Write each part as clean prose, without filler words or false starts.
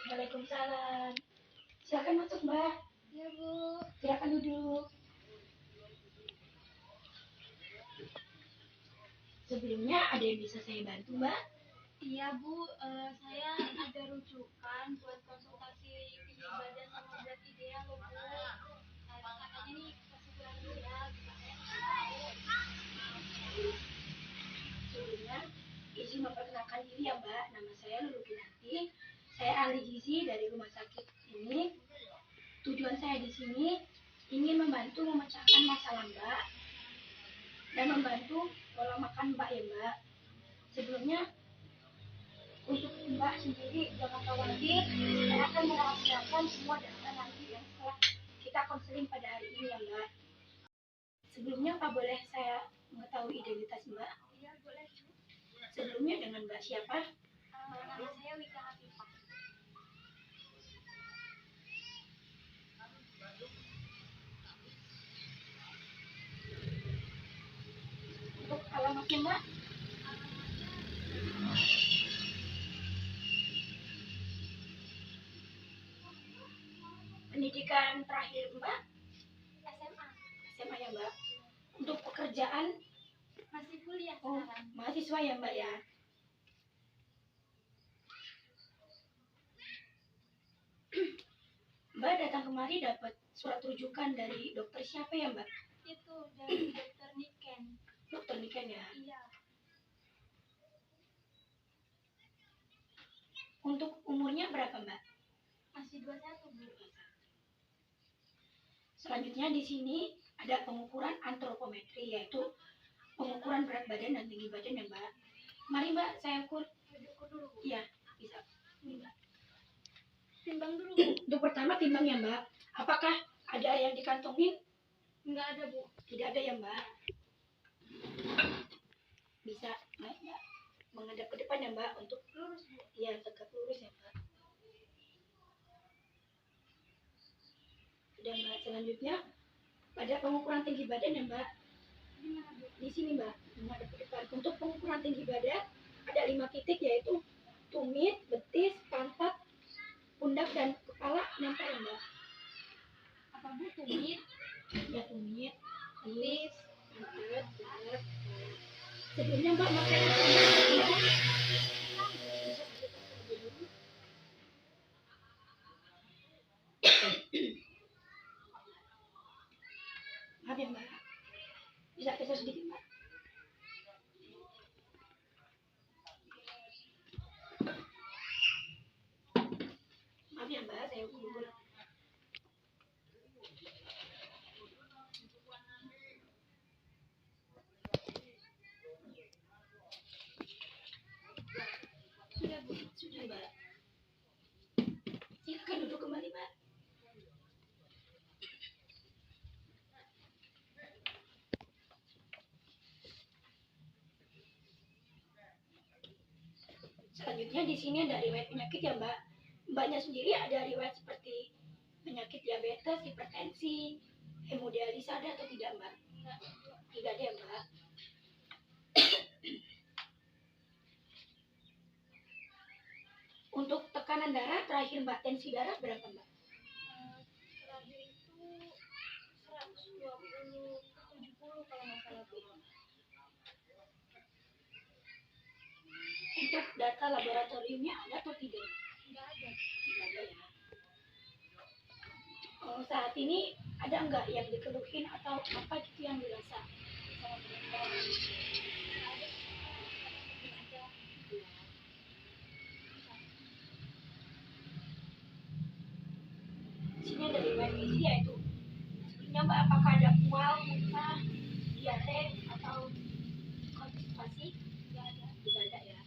Waalaikumsalam. Silakan masuk, Mbak. Ya, Bu. Silakan duduk. Sebelumnya ada yang bisa saya bantu, Mbak? Iya, Bu. Saya ada rujukan buat konsultasi tinggi badan sama berat ideal loh, Bu. Katanya nih masih kurang ideal. Sebelumnya, izin memperkenalkan diri ya, Mbak. Nama saya Lulu Kinanti. Saya ahli gizi dari rumah sakit ini. Tujuan saya di sini ingin membantu memecahkan masalah Mbak dan membantu pola makan Mbak ya, Mbak. Sebelumnya, untuk Mbak sendiri jangan khawatir, saya akan merahasiakan semua data nanti yang setelah kita konseling pada hari ini ya, Mbak. Sebelumnya, Pak, boleh saya mengetahui identitas Mbak? Iya, boleh, Bu. Sebelumnya dengan Mbak siapa? Nama saya Wika Hafifah. Untuk alamatnya Mbak? Pendidikan terakhir Mbak? SMA. SMA ya, Mbak. Untuk pekerjaan? Masih kuliah Oh, sekarang. mahasiswa ya, Mbak ya. Mbak datang kemari dapat surat rujukan dari dokter siapa ya, Mbak? Itu dari dokter Niken. Dokter Niken ya. Iya. Untuk umurnya berapa, Mbak? Masih 21, Bu. Selanjutnya di sini ada pengukuran antropometri, yaitu pengukuran berat badan dan tinggi badan ya, Mbak. Mari Mbak, saya ukur. Ukur dulu, Bu. Iya, bisa. Ini, Mbak. Timbang dulu, Bu. Untuk pertama timbang ya, Mbak. Apakah ada yang dikantongin? Enggak ada, Bu. Tidak ada ya, Mbak. Bisa naik, Mbak. Menghadap ke depan ya, Mbak, untuk Lurus, Bu. ya tegak lurus ya, Mbak. Sudah, Mbak. Selanjutnya pada pengukuran tinggi badan ya, Mbak. Gimana, Bu? Di sini, Mbak, menghadap ke depan. Untuk pengukuran tinggi badan ada 5 titik, yaitu tumit, betis, pantat, pundak, dan kepala nempel ya, Mbak. Apa, Bu? Tumit, Ya, tumit, betis. pantat, pundak. Sebelumnya Mbak pakai ya. Maaf ya, Mbak. Bisa geser sedikit, Mbak. Maaf ya, Mbak, saya ukur. Sudah, Bu. Sudah, Mbak. Silakan duduk kembali, Mbak. Selanjutnya di sini ada riwayat penyakit ya, Mbak. Mbaknya sendiri ada riwayat seperti penyakit diabetes, hipertensi, hemodialisa ada atau tidak, Mbak? Tidak ada ya, Mbak. Untuk tekanan darah terakhir Mbak, tensi darah berapa, Mbak? Terakhir itu 120 70 kalau nggak salah, Bu. Untuk data laboratoriumnya ada atau tidak? Nggak ada. Tidak ada ya. Saat ini ada nggak yang dikeluhin atau apa gitu yang dirasa? Di sini ada riwayat gizi yaitu sebelumnya Mbak apakah ada mual, muntah, diare atau konstipasi? Tidak ada. Tidak ada ya.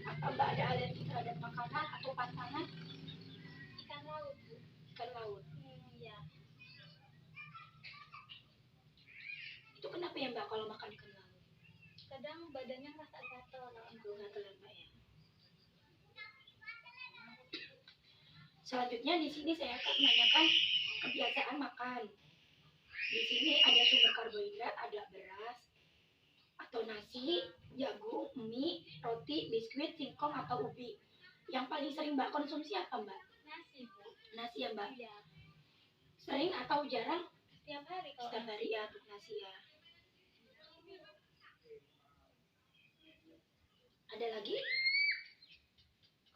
Apa Mbak ada alergi terhadap makanan atau pantangan? Ikan laut, Bu. Ikan laut. Iya. Itu kenapa ya Mbak kalau makan ikan laut? Kadang badannya ngerasa gatel. Itu gatal ya, Mbak ya. Selanjutnya di sini saya akan menanyakan kebiasaan makan. Di sini ada sumber karbohidrat, ada beras, atau nasi, jagung, mie, roti, biskuit, singkong atau ubi. Yang paling sering Mbak konsumsi apa Mbak? Nasi, Bu. Nasi ya Mbak. Iya. Sering atau jarang? Setiap hari kalau Setiap hari ya untuk nasi ya. Ada lagi?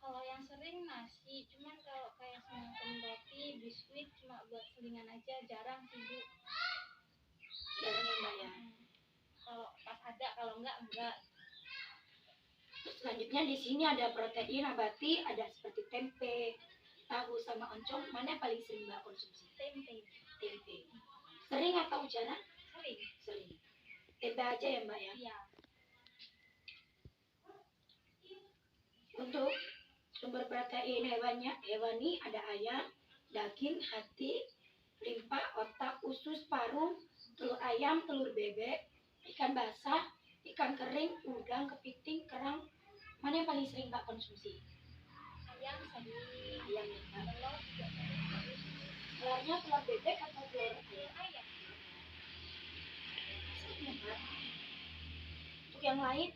Kalau yang sering nasi, cuman kalau kayak semacam roti, biskuit cuma buat selingan aja, jarang sih Bu. Jarang ya Mbak ya. Kalau pas ada, kalau enggak. Selanjutnya di sini ada protein nabati, ada seperti tempe, tahu sama oncom. Mana yang paling sering Mbak konsumsi? Tempe. Tempe. Sering atau jarang? Sering. Sering. Tempe aja ya Mbak ya. Iya. Untuk sumber protein hewani ada ayam, daging, hati, limpa, otak, usus, paru, telur ayam, telur bebek, ikan basah, ikan kering, udang, kepiting, kerang. Mana yang paling sering Mbak konsumsi? Ayam sering. Ayam ya Mbak. Telur juga sering. Telurnya telur bebek atau telur Ayam. Sering ya Mbak. Untuk yang lain?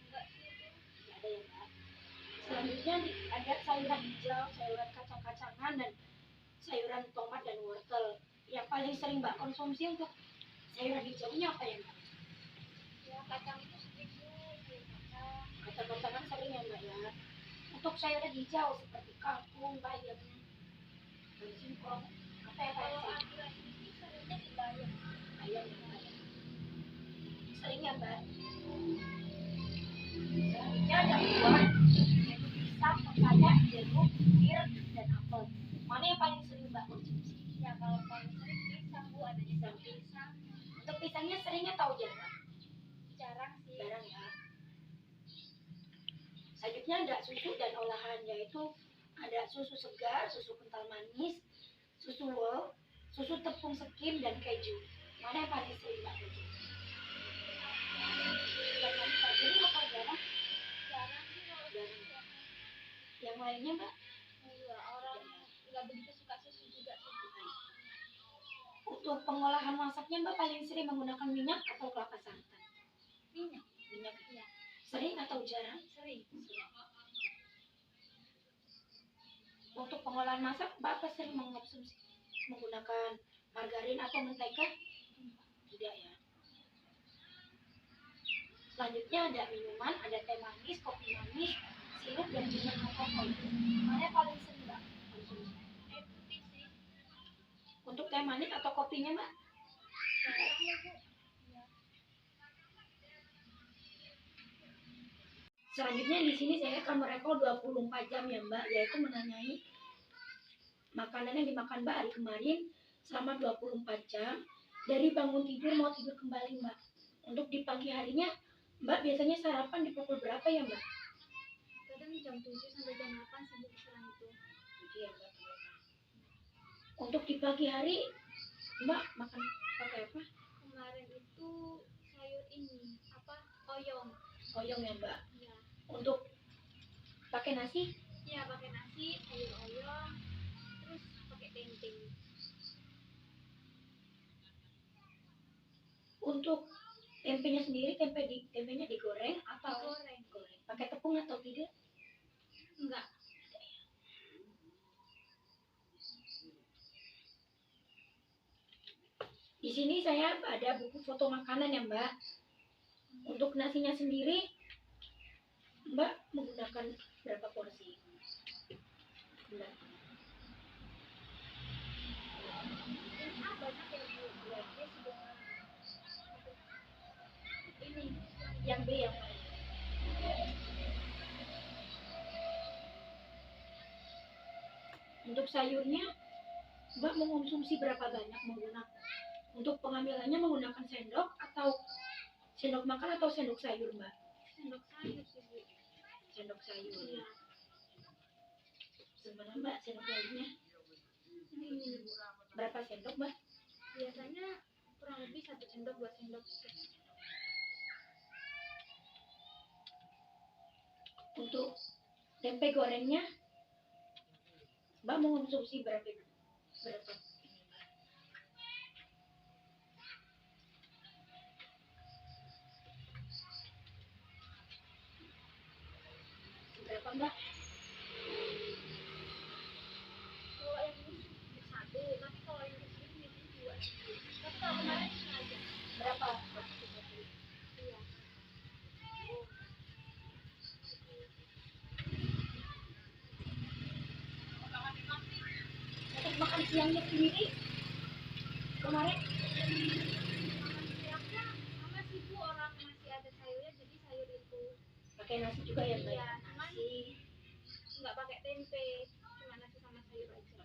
Enggak sih Bu. Tidak ada ya Mbak. Selanjutnya ada sayuran hijau, sayuran kacang-kacangan, dan sayuran tomat dan wortel. Yang paling sering Mbak konsumsi untuk sayuran hijaunya apa ya Mbak? Ya kacang itu sering Bu. Sayur kacang. Kacang-kacangan sering ya Mbak ya. Untuk sayuran hijau seperti kangkung, bayam, dan singkong, apa ya Pak? Kalau akhir-akhir ini seringnya di bayam. Ayam ya Mbak. Sering ya Mbak. Selanjutnya ada buah, yaitu pisang, pepaya, jeruk, pir, dan apel. Mana yang paling sering Mbak konsumsi? Ya kalau paling sering pisang Bu, adanya daun pisang. Untuk pisangnya seringnya tahu jarang? Jarang sih. Jarang ya. Selanjutnya ada susu dan olahan, yaitu ada susu segar, susu kental manis, susu whole, susu tepung skim, dan keju. Mana yang paling sering Mbak konsumsi? Yang paling sering atau jarang? Jarang sih kalau Jarang. pisang. Yang lainnya Mbak? Iya, orang nggak begitu suka susu juga sih Bu. Untuk pengolahan masaknya Mbak paling sering menggunakan minyak atau kelapa santan? Minyak. Minyak. Iya. Sering atau jarang? Sering. Untuk pengolahan masak, Bapak sering mengonsumsi menggunakan margarin atau mentega? Tidak ya. Selanjutnya ada minuman, ada teh manis, kopi manis, sirup, dan juga alkohol. Mana yang paling sering Mbak konsumsi? Air putih sih. Untuk teh manis atau kopinya Mbak? Jarang ya Bu. Iya. Selanjutnya di sini saya akan merekod 24 jam ya Mbak, yaitu menanyai makanan yang dimakan Mbak hari kemarin selama 24 jam. Dari bangun tidur mau tidur kembali Mbak. Untuk di pagi harinya Mbak biasanya sarapan di pukul berapa ya Mbak? Kadang jam 7 sampai jam 8 sih Bu, kisaran itu. Iya Mbak. Untuk di pagi hari Mbak makan pakai apa? Kemarin itu sayur ini apa? Oyong. Oyong ya Mbak. Iya. Untuk pakai nasi? Iya, pakai nasi, sayur oyong, terus pakai tempe. Untuk tempenya sendiri, tempenya digoreng atau Goreng. pakai tepung atau tidak? Enggak. Di sini saya ada buku foto makanan ya Mbak. Untuk nasinya sendiri Mbak menggunakan berapa porsi? Mbak. Banyak ya Bu. Berarti sudah ini Yang B yang mana? Untuk sayurnya Mbak mengonsumsi berapa banyak menggunakan? Untuk pengambilannya menggunakan sendok atau sendok makan atau sendok sayur Mbak? sendok sayur sih Bu. Sendok sayur. Iya. Sebenarnya Mbak sendok sayurnya Ini Bu. berapa sendok Mbak? Biasanya kurang lebih 1 sendok 2 sendok. Untuk tempe gorengnya Mbak mengonsumsi berapa? Mbak? Kalau yang ini satu, tapi kalau yang ini biasanya dua. Tapi kalau kemarin sengaja. Berapa? Iya. Untuk makan siangnya sendiri kemarin Makan siangnya sama sih Bu, orang masih ada sayurnya, jadi sayur itu. pakai nasi juga ya Mbak? Iya, cuman Nasi. nggak pakai tempe, cuma nasi sama sayur aja.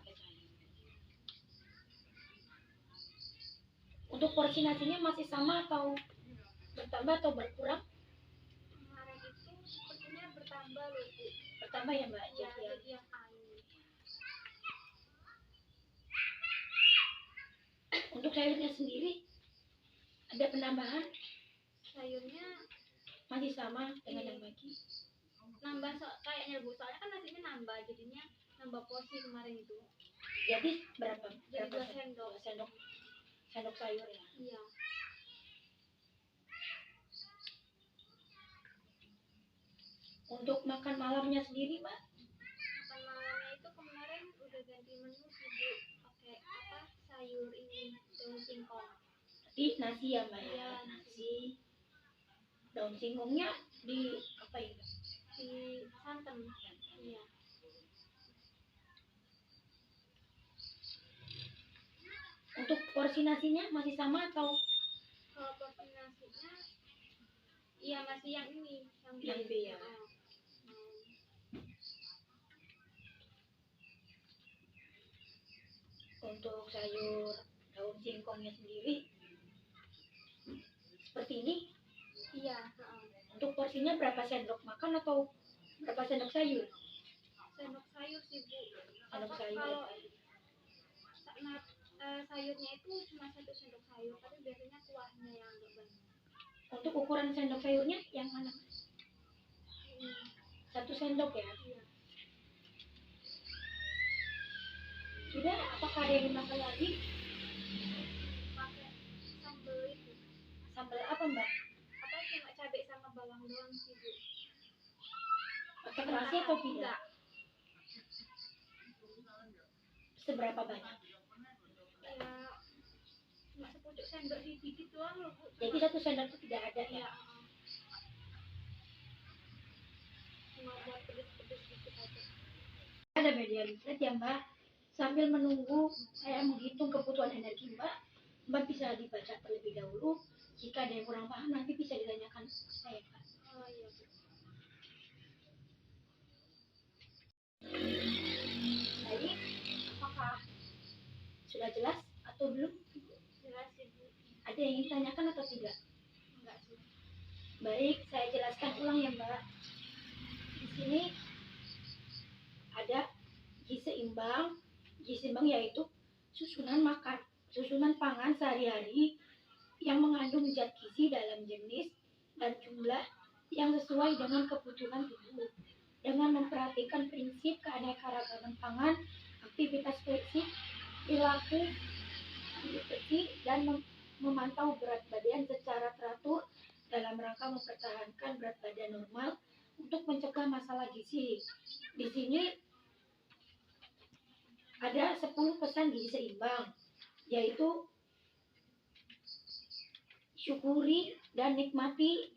Untuk porsi nasinya masih sama atau bertambah atau berkurang? Kemarin itu sepertinya bertambah loh Bu. Bertambah ya Mbak? Ya, Jadi jadi yang air. untuk sayurnya sendiri ada penambahan? Sayurnya Masih sama dengan yang pagi? nambah kayaknya Bu, soalnya kan nasinya nambah, jadinya nambah porsi kemarin itu. Jadi berapa? Jadi 2 sendok? sendok. Sendok sayur ya? Iya. Untuk makan malamnya sendiri Mbak? Makan malamnya itu kemarin udah ganti menu sih Bu, pakai apa, sayur ini, daun singkong. Tadi nasi ya Mbak ya? Iya, Nasi. Daun singkongnya di apa ya? di santan. Iya. Untuk porsi nasinya masih sama atau Kalau porsi nasinya, iya masih yang ini, yang B ya? Untuk sayur daun singkongnya sendiri seperti ini? Iya. Untuk porsinya berapa sendok makan atau berapa sendok sayur? Sendok sayur sih Bu. Sendok Apa, sayur. kalau sayurnya itu cuma 1 sendok sayur, tapi biasanya kuahnya yang agak banyak. Untuk ukuran sendok sayurnya yang mana? Ini. 1 sendok ya? Iya. Sudah, apakah ada yang ditambah lagi? Pakai sambal itu. Sambal apa Mbak? Apa cuma cabai sama bawang doang sih Bu. Pakai terasi atau tidak? Seberapa banyak? Ya, cuma sepucuk sendok dikit doang loh Bu. Jadi 1 sendok itu tidak ada ya? Iya. Cuma buat pedes-pedes dikit aja. Ada media listrik ya Mbak. Sambil menunggu saya menghitung kebutuhan energi Mbak bisa dibaca terlebih dahulu. Jika ada yang kurang paham nanti bisa ditanyakan saya Mbak. Oh iya Bu. Jadi apakah sudah jelas atau belum? Jelas sih Bu. Ada yang ingin ditanyakan atau tidak? Enggak sih. Baik, saya jelaskan ulang ya Mbak. Di sini ada gizi seimbang. Gizi seimbang yaitu susunan pangan sehari-hari yang mengandung zat gizi dalam jenis dan jumlah yang sesuai dengan kebutuhan tubuh. Dengan memperhatikan prinsip keanekaragaman pangan, aktivitas fisik, perilaku nutrisi, dan memantau berat badan secara teratur dalam rangka mempertahankan berat badan normal untuk mencegah masalah gizi. Di sini ada 10 pesan gizi seimbang, yaitu syukuri dan nikmati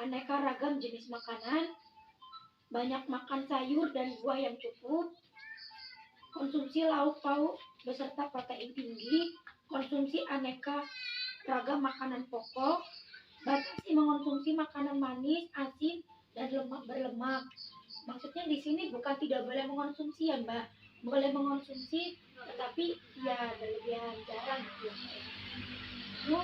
aneka ragam jenis makanan, banyak makan sayur dan buah yang cukup, konsumsi lauk pauk beserta protein tinggi, konsumsi aneka ragam makanan pokok, batasi mengonsumsi makanan manis, asin, dan lemak berlemak. Maksudnya di sini bukan tidak boleh mengonsumsi ya Mbak, boleh mengonsumsi tetapi ya berlebihan, jarang gitu ya Mbak. Lalu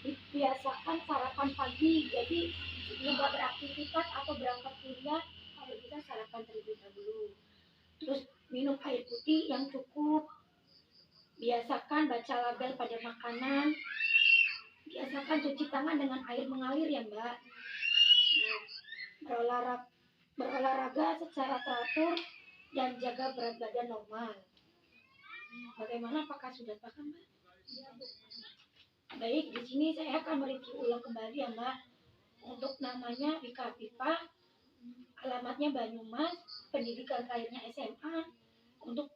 dibiasakan sarapan pagi, jadi sebelum beraktivitas atau berangkat kuliah kalau bisa sarapan terlebih dahulu. Terus minum air putih yang cukup, biasakan baca label pada makanan, biasakan cuci tangan dengan air mengalir ya Mbak. Berolahraga secara teratur dan jaga berat badan normal. Bagaimana, apakah sudah paham Mbak? Iya Bu. Baik, di sini saya akan mereview ulang kembali ya Mbak. Untuk namanya Wika Pipa, Alamatnya Banyumas, pendidikan terakhirnya SMA. Untuk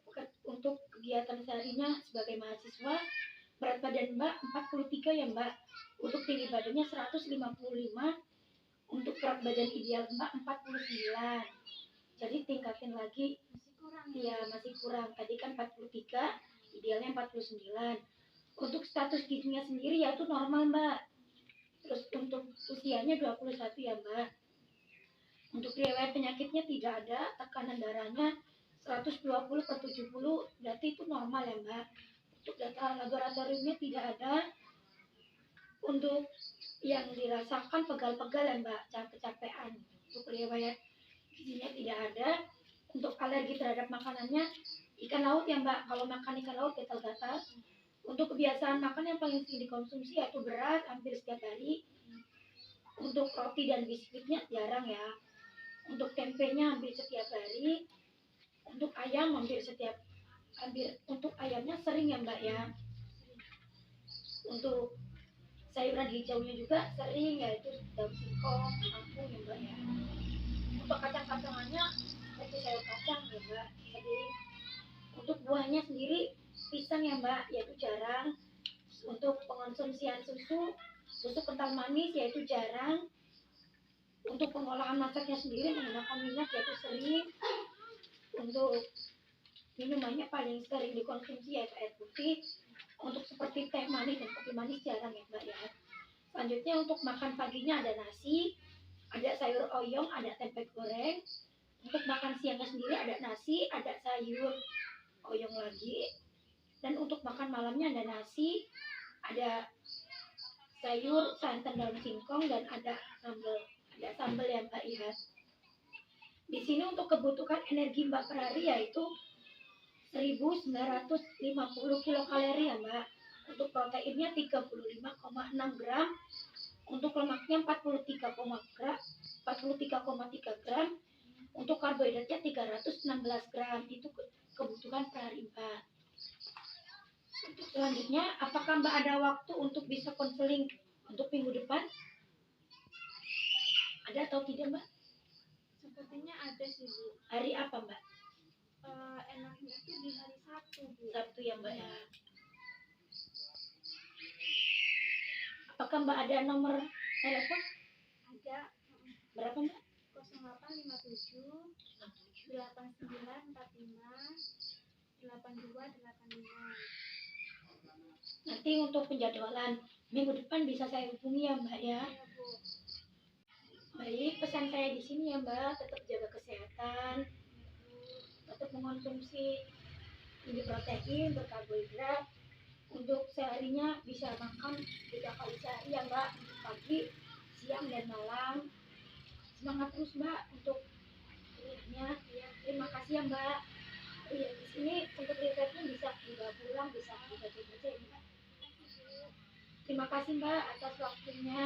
kegiatan seharinya sebagai mahasiswa, berat badan Mbak 43 ya Mbak. Untuk tinggi badannya 155. Untuk berat badan ideal Mbak 49. Jadi tingkatin lagi, Masih kurang ya masih kurang. Tadi kan 43, idealnya 49. Untuk status gizinya sendiri yaitu normal Mbak. Terus untuk usianya 21 ya Mbak. Untuk riwayat penyakitnya tidak ada, tekanan darahnya 120/70, berarti itu normal ya Mbak. Untuk data laboratoriumnya tidak ada. Untuk yang dirasakan pegal-pegal ya Mbak, kecapean. Untuk riwayat gizinya tidak ada. Untuk alergi terhadap makanannya ikan laut ya Mbak, kalau makan ikan laut gatal-gatal. Untuk kebiasaan makan yang paling sering dikonsumsi yaitu beras hampir setiap hari. Untuk roti dan biskuitnya jarang ya. Untuk tempenya hampir setiap hari. Untuk ayam untuk ayamnya sering ya Mbak ya. Untuk sayuran hijaunya juga sering, yaitu daun singkong, kangkung ya Mbak ya. Untuk kacang-kacangannya seperti sayur kacang ya Mbak. Jadi untuk buahnya sendiri pisang ya Mbak, yaitu jarang. Untuk pengonsumsian susu kental manis yaitu jarang. Untuk pengolahan masaknya sendiri menggunakan minyak yaitu sering. Untuk minumannya paling sering dikonsumsi yaitu air putih. Untuk seperti teh manis dan kopi manis jarang ya Mbak ya. Selanjutnya untuk makan paginya ada nasi, ada sayur oyong, ada tempe goreng. Untuk makan siangnya sendiri ada nasi, ada sayur oyong lagi. Dan untuk makan malamnya ada nasi, ada sayur santan daun singkong, dan ada sambal ya Mbak ya. Di sini untuk kebutuhan energi Mbak per hari yaitu 1950 kilokalori ya Mbak. Untuk proteinnya 35,6 gram. Untuk lemaknya 43,3 gram. Untuk karbohidratnya 316 gram. Itu kebutuhan per hari Mbak. Untuk selanjutnya, apakah Mbak ada waktu untuk bisa konseling untuk minggu depan? Ada atau tidak Mbak? Sepertinya ada sih Bu. Hari apa Mbak? Enaknya itu di hari Sabtu Bu. Sabtu ya Mbak ya. Apakah Mbak ada nomor telepon? Ada. Berapa Mbak? 0857 8945 8285. Nanti untuk penjadwalan minggu depan bisa saya hubungi ya Mbak ya. Iya Bu. Baik, pesan saya di sini ya Mbak, tetap jaga kesehatan, tetap mengonsumsi tinggi protein, berkarbohidrat. Untuk seharinya bisa makan 3 kali sehari ya Mbak, untuk pagi, siang, dan malam. Semangat terus Mbak untuk kuliahnya. Ya, terima kasih ya Mbak. Iya, di sini untuk riwayatnya bisa dibawa pulang, bisa dibaca-baca ya Mbak. Terima kasih Mbak atas waktunya.